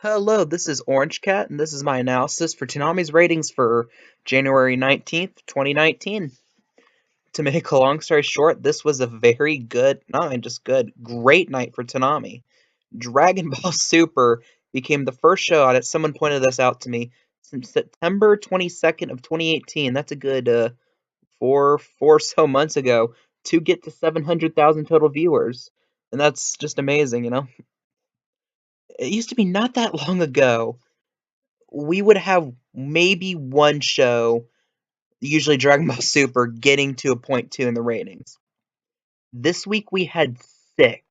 Hello, this is Orange Cat, and this is my analysis for Toonami's ratings for January 19th, 2019. To make a long story short, this was a very good, not even just good, great night for Toonami. Dragon Ball Super became the first show out, someone pointed this out to me, since September 22nd of 2018, that's a good four or so months ago, to get to 700,000 total viewers. And that's just amazing. It used to be not that long ago we would have maybe one show, usually Dragon Ball Super, getting to a point two in the ratings. This week we had six,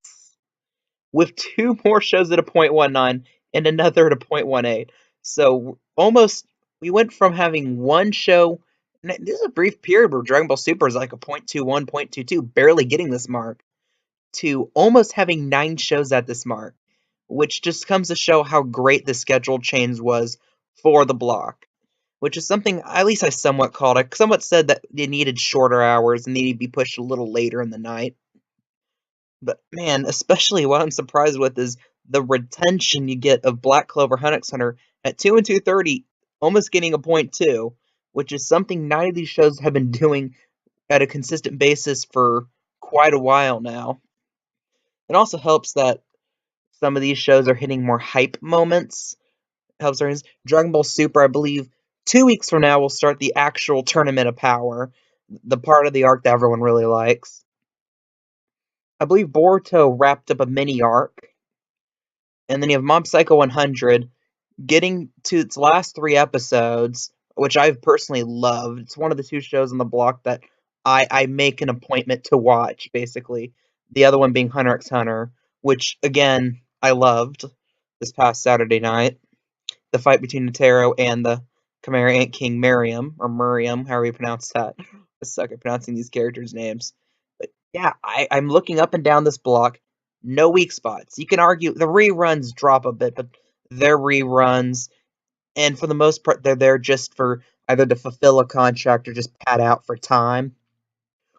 with two more shows at a 0.19 and another at a 0.18. So almost we went from having one show. This is a brief period where Dragon Ball Super is like a 0.21, 0.22, barely getting this mark, to almost having nine shows at this mark, which just comes to show how great the schedule change was for the block, which is something at least I somewhat called. I somewhat said that they needed shorter hours and needed to be pushed a little later in the night. But man, especially what I'm surprised with is the retention you get of Black Clover Hunter Hunter at 2 and 230, almost getting a point two, which is something none of these shows have been doing at a consistent basis for quite a while now. It also helps that some of these shows are hitting more hype moments. Helps our Dragon Ball Super, I believe, 2 weeks from now will start the actual Tournament of Power, the part of the arc that everyone really likes. I believe Boruto wrapped up a mini arc, and then you have Mob Psycho 100 getting to its last three episodes, which I've personally loved. It's one of the two shows on the block that I make an appointment to watch, basically. The other one being Hunter x Hunter, which, again, I loved this past Saturday night. The fight between Netero and the Chimera Ant King Miriam, or Miriam, however you pronounce that. I suck at pronouncing these characters' names. But yeah, I'm looking up and down this block. No weak spots. You can argue the reruns drop a bit, but they're reruns. And for the most part, they're there just for either to fulfill a contract or just pad out for time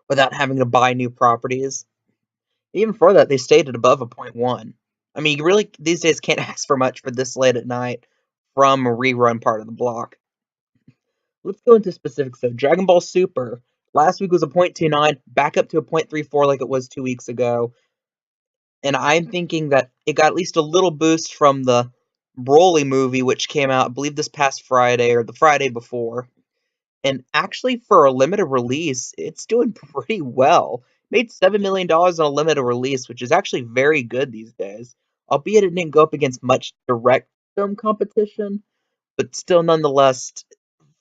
without having to buy new properties. Even for that, they stayed at above a point one. I mean, you really these days can't ask for much for this late at night from a rerun part of the block. Let's go into specifics though. Dragon Ball Super. Last week was a 0.29, back up to a 0.34 like it was 2 weeks ago. And I'm thinking that it got at least a little boost from the Broly movie, which came out, I believe, this past Friday or the Friday before. And actually, for a limited release, it's doing pretty well. Made $7 million on a limited release, which is actually very good these days. Albeit it didn't go up against much direct film competition, but still, nonetheless,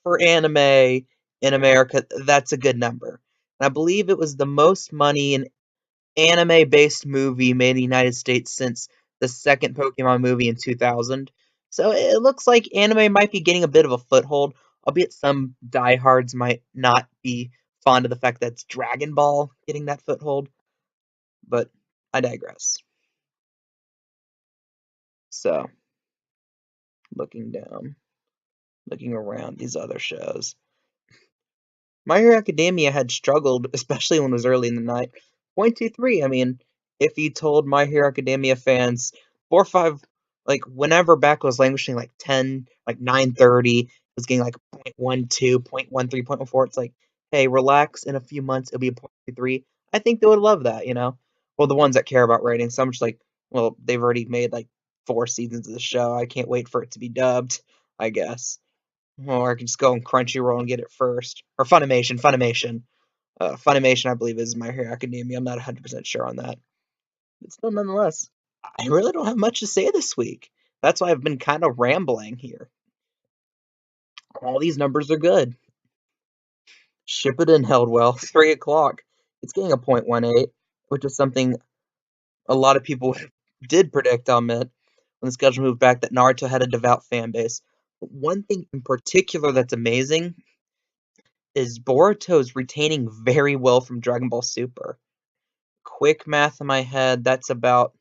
for anime in America, that's a good number. And I believe it was the most money an anime-based movie made in the United States since the second Pokemon movie in 2000. So it looks like anime might be getting a bit of a foothold, albeit some diehards might not be fond of the fact that it's Dragon Ball getting that foothold. But I digress. So, looking down, looking around these other shows. My Hero Academia had struggled, especially when it was early in the night. 0.23, I mean, if you told My Hero Academia fans 4 or 5, like, whenever back was languishing like 10, like 930, was getting like 0.12, 0.13, 0.14, it's like, hey, relax, in a few months it'll be a 0.23. I think they would love that. Well, the ones that care about ratings, so I'm just like, well, they've already made like 4 seasons of the show. I can't wait for it to be dubbed, I guess. Or I can just go on Crunchyroll and get it first. Or Funimation. Funimation, I believe, is My Hero Academia. I'm not 100% sure on that. But still, nonetheless, I really don't have much to say this week. That's why I've been kind of rambling here. All these numbers are good. Shippuden held well. 3 o'clock. It's getting a 0.18, which is something a lot of people did predict on it when the schedule moved back, that Naruto had a devout fan base. But one thing in particular that's amazing is Boruto's retaining very well from Dragon Ball Super. Quick math in my head, that's about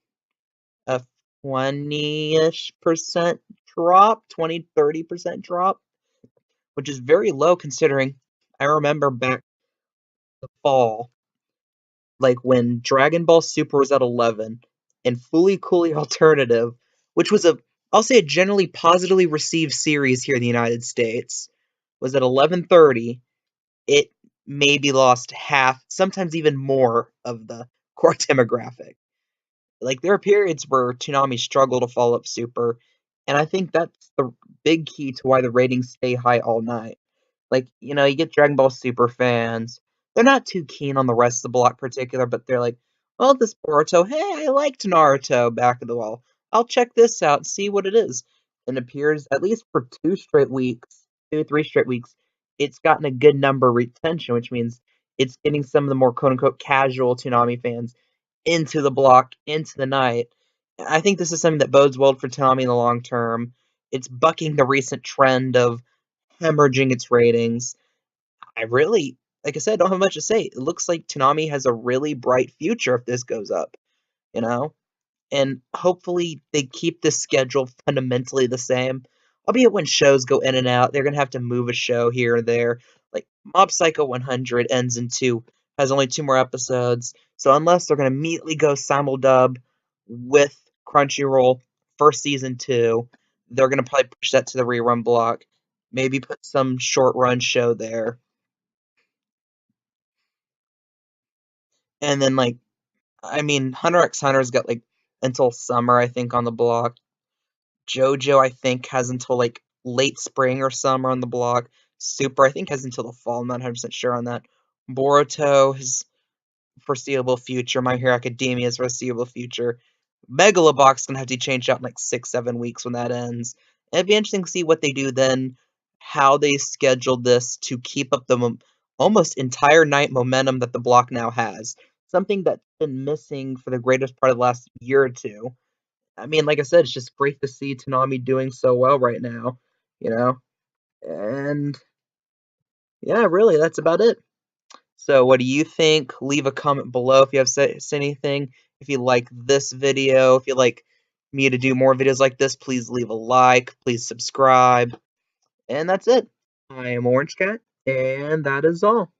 a 20-ish% drop, 20-30% drop, which is very low considering I remember back the fall, like when Dragon Ball Super was at 11 and Fully Cooley Alternative, which was a I'll say a generally positively received series here in the United States was at 11:30. It maybe lost half, sometimes even more of the core demographic. Like there are periods where Toonami struggle to follow up Super, and I think that's the big key to why the ratings stay high all night. Like, you get Dragon Ball Super fans. They're not too keen on the rest of the block particular, but they're like, well, this Boruto, hey, I liked Naruto back of the wall. I'll check this out and see what it is. And it appears, at least for 2 straight weeks, 3 straight weeks, it's gotten a good number of retention, which means it's getting some of the more quote unquote casual Toonami fans into the block, into the night. I think this is something that bodes well for Toonami in the long term. It's bucking the recent trend of hemorrhaging its ratings. I really, like I said, don't have much to say. It looks like Toonami has a really bright future if this goes up, you know? And hopefully they keep the schedule fundamentally the same. Albeit when shows go in and out, they're gonna have to move a show here or there. Like Mob Psycho 100 ends in two, has only 2 more episodes. So unless they're gonna immediately go simuldub with Crunchyroll for season two, they're gonna probably push that to the rerun block. Maybe put some short run show there. And then Hunter x Hunter's got like until summer, I think, on the block. JoJo, I think, has until like late spring or summer on the block. Super, I think, has until the fall. I'm not 100% sure on that. Boruto has foreseeable future. My Hero Academia is foreseeable future. Megalobox gonna have to change out in like 6, 7 weeks when that ends. And it'd be interesting to see what they do then, how they schedule this to keep up the almost entire night momentum that the block now has. Something that's been missing for the greatest part of the last year or two. I mean, like I said, it's just great to see Toonami doing so well right now, you know? And yeah, really, that's about it. So, what do you think? Leave a comment below if you have said anything. If you like this video, if you like me to do more videos like this, please leave a like, please subscribe. And that's it. I am Orange Cat, and that is all.